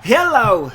Hello,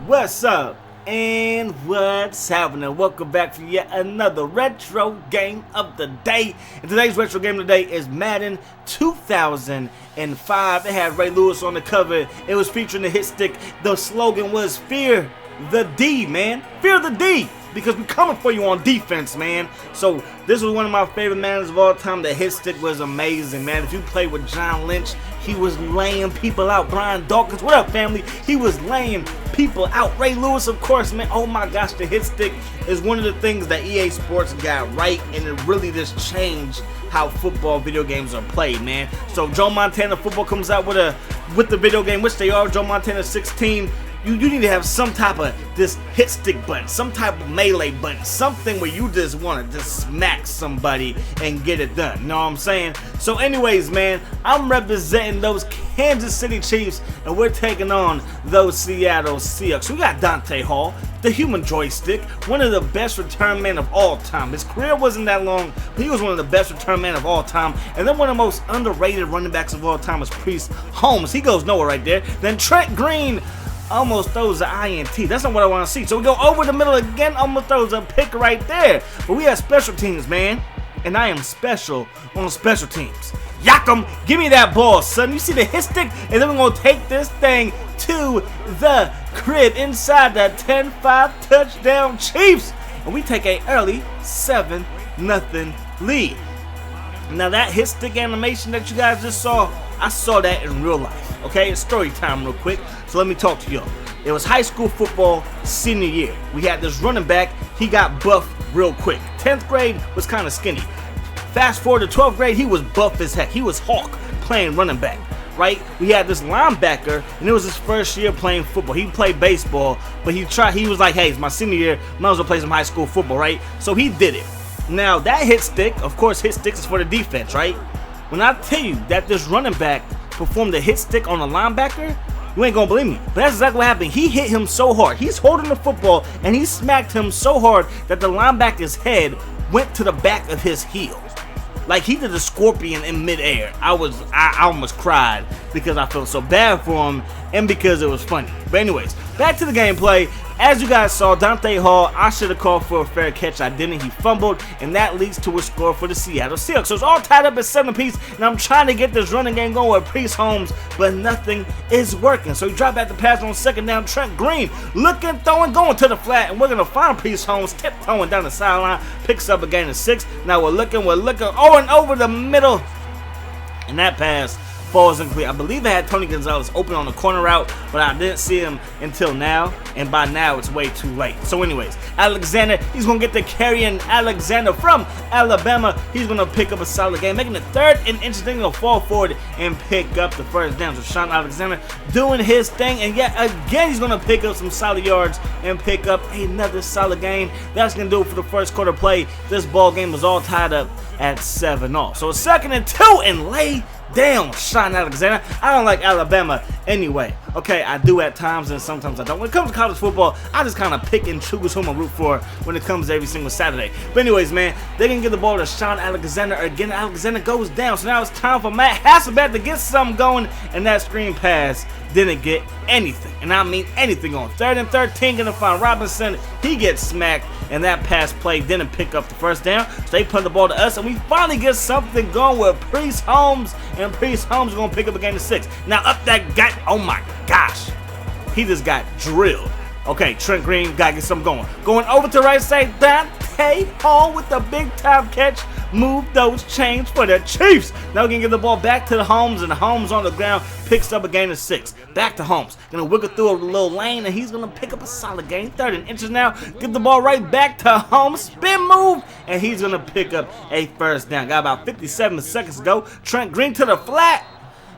what's up, and what's happening? Welcome back for yet another retro game of the day. And today's retro game of the day is Madden 2005. It had Ray Lewis on the cover. It was featuring the hit stick. The slogan was "Fear the D, man. Fear the D." Because we're coming for you on defense, man. So this was one of my favorite Maddens of all time. The hit stick was amazing, man. If you played with John Lynch, he was laying people out. Brian Dawkins, what up, family? He was laying people out. Ray Lewis, of course, man. Oh my gosh, the hit stick is one of the things that EA Sports got right, and it really just changed how football video games are played, man. So Joe Montana football comes out with the video game, which they are. Joe Montana 16. You need to have some type of this hit stick button, some type of melee button, something where you just want to just smack somebody and get it done. You know what I'm saying? So anyways, man, I'm representing those Kansas City Chiefs, and we're taking on those Seattle Seahawks. We got Dante Hall, the human joystick, one of the best return men of all time. His career wasn't that long, but he was one of the best return men of all time. And then one of the most underrated running backs of all time is Priest Holmes. He goes nowhere right there. Then Trent Green almost throws an INT. That's not what I want to see. So we go over the middle again, almost throws a pick right there. But we have special teams, man. And I am special on special teams. Yakum, give me that ball, son. You see the hit stick? And then we're going to take this thing to the crib inside the 10-5 touchdown Chiefs. And we take a early 7-0 lead. Now that hit stick animation that you guys just saw, I saw that in real life. Okay, it's story time real quick. So let me talk to y'all. It was high school football senior year. We had this running back. He got buffed real quick. 10th grade was kind of skinny. Fast forward to 12th grade, he was buff as heck. He was Hawk playing running back, right? We had this linebacker, and it was his first year playing football. He played baseball, but he was like, hey, it's my senior year. Might as well play some high school football, right? So he did it. Now, that hit stick, of course, hit sticks is for the defense, right? When I tell you that this running back performed a hit stick on a linebacker, you ain't gonna believe me. But that's exactly what happened. He hit him so hard. He's holding the football, and he smacked him so hard that the linebacker's head went to the back of his heel. Like he did a scorpion in midair. I almost cried because I felt so bad for him and because it was funny. But anyways, back to the gameplay. As you guys saw, Dante Hall, I should have called for a fair catch. I didn't. He fumbled, and that leads to a score for the Seattle Seahawks. So it's all tied up at 7 apiece, and I'm trying to get this running game going with Priest Holmes, but nothing is working. So he dropped back the pass on second down. Trent Green looking, throwing, going to the flat, and we're going to find Priest Holmes tiptoeing down the sideline, picks up a gain of 6. Now we're looking, oh, and over the middle, and that pass falls incomplete. I believe I had Tony Gonzalez open on the corner route, but I didn't see him until now, and by now it's way too late. So anyways, Alexander, he's going to get the carry, and Alexander from Alabama, he's going to pick up a solid game, making the third and interesting. He'll fall forward and pick up the first down. So Sean Alexander doing his thing, and yet again he's going to pick up some solid yards and pick up another solid game. That's going to do it for the first quarter play. This ball game was all tied up at 7-all. So it's 2nd and 2, and lay down, Sean Alexander. I don't like Alabama anyway. Okay, I do at times, and sometimes I don't. When it comes to college football, I just kind of pick and choose who I'm root for when it comes to every single Saturday. But anyways, man, they can get the ball to Sean Alexander again. Alexander goes down, so now it's time for Matt Hasselbeck to get something going, and that screen pass didn't get anything, and I mean anything on 3rd and 13. Gonna find Robinson. He gets smacked, and that pass play didn't pick up the first down. So they punt the ball to us, and we finally get something going with Priest Holmes, and Priest Holmes is gonna pick up a gain of 6. Now up that guy, oh my gosh, he just got drilled. Okay, Trent Green gotta get something going. Going over to the right side, Dante Hall with the big time catch. Move those chains for the Chiefs. Now we can get the ball back to the Holmes, and Holmes on the ground picks up a gain of 6. Back to Holmes. Gonna wiggle through a little lane, and he's gonna pick up a solid gain. 3rd and inches now. Get the ball right back to Holmes. Spin move, and he's gonna pick up a first down. Got about 57 seconds to go. Trent Green to the flat.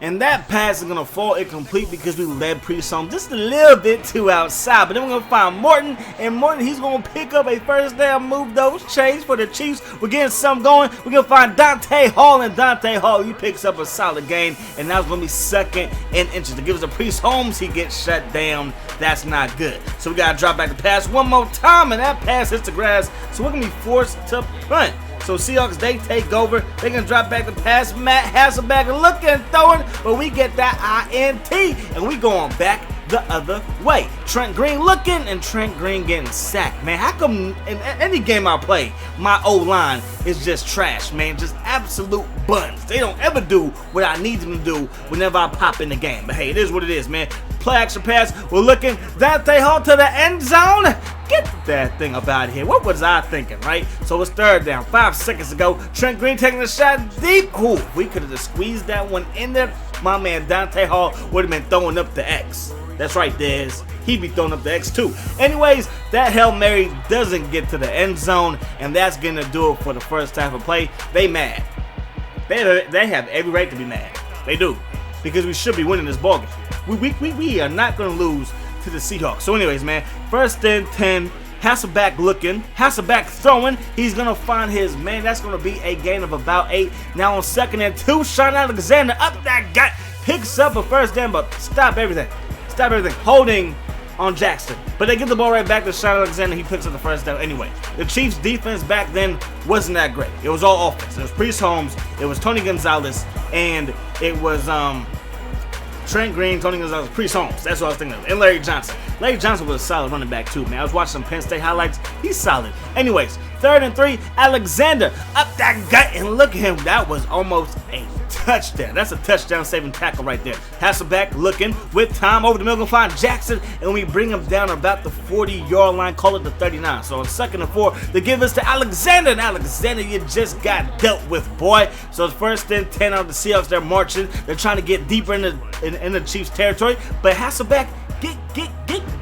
And that pass is going to fall incomplete because we led Priest Holmes just a little bit too outside. But then we're going to find Morton. And Morton, he's going to pick up a first down, move those chains for the Chiefs. We're getting something going. We're going to find Dante Hall. And Dante Hall, he picks up a solid gain. And now it's going to be 2nd and inches. To give us a Priest Holmes, he gets shut down. That's not good. So we got to drop back the pass one more time. And that pass hits the grass. So we're going to be forced to punt. So Seahawks, they take over. They can drop back the pass. Matt Hasselbeck looking, throwing, but we get that INT, and we going back the other way. Trent Green looking, and Trent Green getting sacked, man. How come in any game I play, my O-line is just trash, man? Just absolute buns. They don't ever do what I need them to do whenever I pop in the game. But hey, it is what it is, man. Play action pass. We're looking. Dante Hall to the end zone. Get that thing up out of here. What was I thinking, right? So it's third down. 5 seconds ago. Trent Green taking the shot deep. Ooh, we could have just squeezed that one in there. My man Dante Hall would have been throwing up the X. That's right, Dez. He'd be throwing up the X too. Anyways, that Hail Mary doesn't get to the end zone, and that's going to do it for the first half of play. They mad. They have every right to be mad. They do. Because we should be winning this ballgame. We are not going to lose to the Seahawks. So anyways, man, 1st and 10. Hasselbeck looking. Hasselbeck throwing. He's going to find his man. That's going to be a gain of about 8. Now on 2nd and 2, Sean Alexander up that gut. Picks up a first down, but stop everything. Stop everything. Holding on Jackson. But they get the ball right back to Sean Alexander. He picks up the first down anyway. The Chiefs' defense back then wasn't that great. It was all offense. It was Priest Holmes. It was Tony Gonzalez. And it was Trent Green, Tony Gonzalez, Priest Holmes. That's what I was thinking of. And Larry Johnson. Larry Johnson was a solid running back too, man. I was watching some Penn State highlights. He's solid. Anyways, 3rd and 3. Alexander up that gut, and look at him. That was almost a touchdown. That's a touchdown saving tackle right there. Hasselbeck looking with time over the middle, gonna find Jackson, and we bring him down about the 40-yard line, call it the 39. So on 2nd and 4, they give us to Alexander, and Alexander, you just got dealt with, boy. So it's 1st and 10 out of the Seahawks. They're marching. They're trying to get deeper in the Chiefs' territory, but Hasselbeck,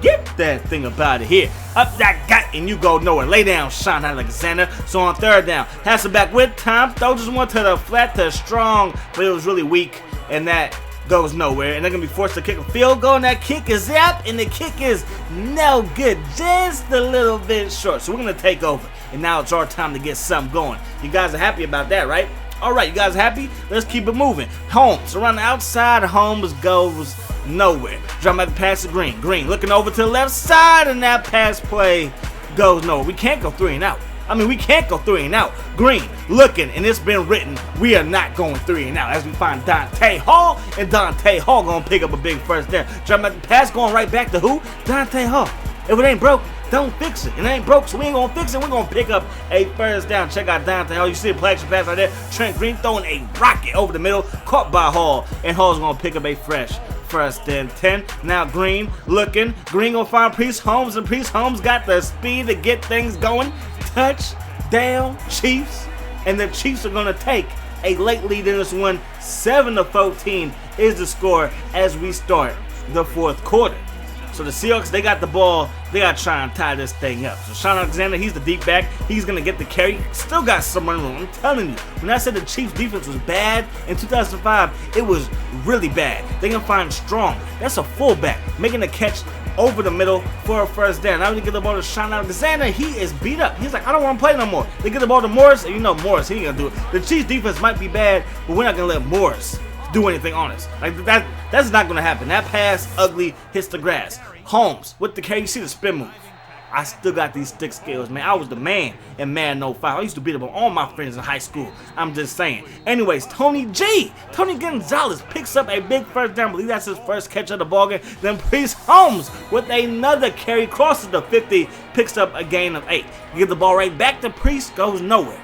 get that thing up out of here. Up that gut, and you go nowhere. Lay down, Sean Alexander. So on 3rd down, Hasselbeck with time. Throw just one to the flat to strong, but it was really weak, and that goes nowhere. And they're going to be forced to kick a field goal, and that kick is up, and the kick is no good. Just a little bit short. So we're going to take over, and now it's our time to get something going. You guys are happy about that, right? All right, you guys happy? Let's keep it moving. Holmes around the outside. Holmes goes nowhere. Drop back the pass to Green. Green looking over to the left side, and that pass play goes nowhere. We can't go 3 and out. I mean, we can't go 3 and out. Green looking, and it's been written, we are not going 3 and out as we find Dante Hall, and Dante Hall going to pick up a big first down. Drop back the pass going right back to who? Dante Hall. If it ain't broke, don't fix it. It ain't broke, so we ain't going to fix it. We're going to pick up a first down. Check out Dante Hall. You see the play action pass right there. Trent Green throwing a rocket over the middle, caught by Hall, and Hall's going to pick up a fresh 1st and 10. Now Green looking. Green going to find Priest Holmes, and Priest Holmes got the speed to get things going. Touchdown, Chiefs. And the Chiefs are going to take a late lead in this one. 7-14 is the score as we start the 4th quarter. So the Seahawks, they got the ball. They got to try and tie this thing up. So Sean Alexander, he's the deep back. He's going to get the carry. Still got some running room. I'm telling you, when I said the Chiefs defense was bad in 2005, it was really bad. They're going to find Strong. That's a fullback making a catch over the middle for a first down. Now when you get the ball to Sean Alexander, he is beat up. He's like, I don't want to play no more. They get the ball to Morris, and you know Morris, he ain't going to do it. The Chiefs defense might be bad, but we're not going to let Morris do anything on us. Like that's not going to happen. That pass, ugly, hits the grass. Holmes with the carry. You see the spin move. I still got these stick skills, man. I was the man in Madden 05. I used to beat up on all my friends in high school. I'm just saying. Anyways, Tony Gonzalez picks up a big first down. I believe that's his first catch of the ballgame. Then Priest Holmes with another carry, crosses the 50, picks up a gain of 8. You get the ball right back to Priest, goes nowhere.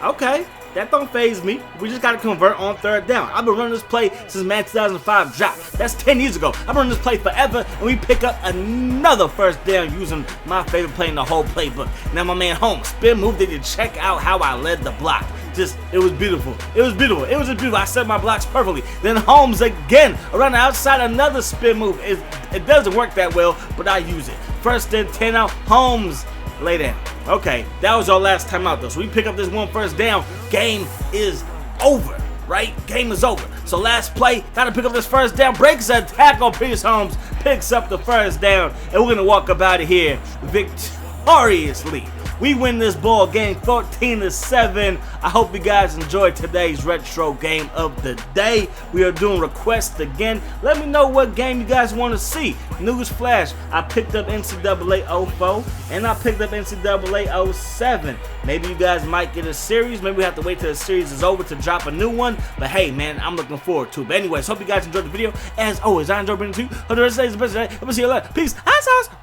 Okay. That don't faze me. We just got to convert on 3rd down. I've been running this play since Madden 2005 dropped. That's 10 years ago. I've been running this play forever, and we pick up another first down using my favorite play in the whole playbook. Now my man Holmes, spin move. Did you check out how I led the block? It was beautiful. It was beautiful. It was just beautiful. I set my blocks perfectly. Then Holmes again around the outside, another spin move. It doesn't work that well, but I use it. 1st and 10 out. Holmes, lay down. Okay, that was our last time out though. So we pick up this one first down. Game is over, right? Game is over. So last play, gotta pick up this first down. Breaks a tackle. Priest Holmes picks up the first down, and we're gonna walk up out of here victoriously. We win this ball game 14-7. I hope you guys enjoyed today's retro game of the day. We are doing requests again. Let me know what game you guys want to see. Newsflash, I picked up NCAA 04 and I picked up NCAA 07. Maybe you guys might get a series. Maybe we have to wait till the series is over to drop a new one. But hey, man, I'm looking forward to it. But anyways, hope you guys enjoyed the video. As always, I enjoy bringing it to you. Hope the rest of the day is the best day. I'm gonna see you later. Peace. Hot sauce.